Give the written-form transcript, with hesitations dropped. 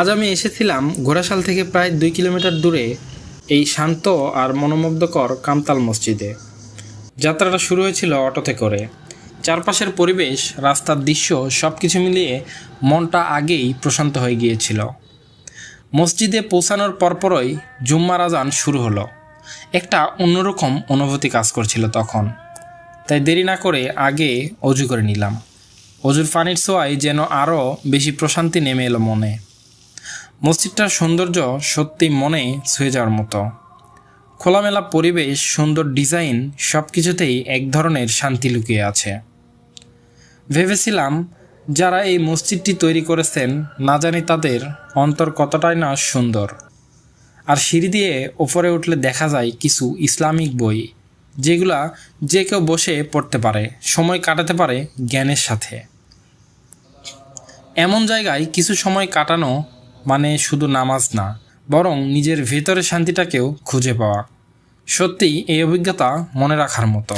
আজ আমি এসেছিলাম ঘোড়াশাল থেকে প্রায় 2 কিলোমিটার দূরে এই শান্ত আর মনোমুগ্ধকর কামতাল মসজিদে। যাত্রাটা শুরু হয়েছিল অটোতে করে। চারপাশের পরিবেশ, রাস্তার দৃশ্য সব কিছু মিলিয়ে মনটা আগেই প্রশান্ত হয়ে গিয়েছিল। মসজিদে পৌঁছানোর পরপরই জুম্মার আজান শুরু হলো। একটা অন্যরকম অনুভূতি কাজ করছিল তখন, তাই দেরি না করে আগে অজু করে নিলাম। অজুর পানির ছোঁয়ায় যেন আরও বেশি প্রশান্তি নেমে এলো মনে। মসজিদটার সৌন্দর্য সত্যি মনে ছুঁয়ে যাওয়ার মতো। খোলামেলা পরিবেশ, সুন্দর ডিজাইন, সব কিছুতেই এক ধরনের শান্তি লুকিয়ে আছে। ভেবেছিলাম যারা এই মসজিদটি তৈরি করেছেন না জানি তাদের অন্তর কতটাই না সুন্দর। আর সিঁড়ি দিয়ে ওপরে উঠলে দেখা যায় কিছু ইসলামিক বই, যেগুলা যে কেউ বসে পড়তে পারে, সময় কাটাতে পারে জ্ঞানের সাথে। এমন জায়গায় কিছু সময় কাটানো মানে শুধু নামাজ না, বরং নিজের ভেতরের শান্তিটাকেও খুঁজে পাওয়া। সত্যিই এই অভিজ্ঞতা মনে রাখার মতো।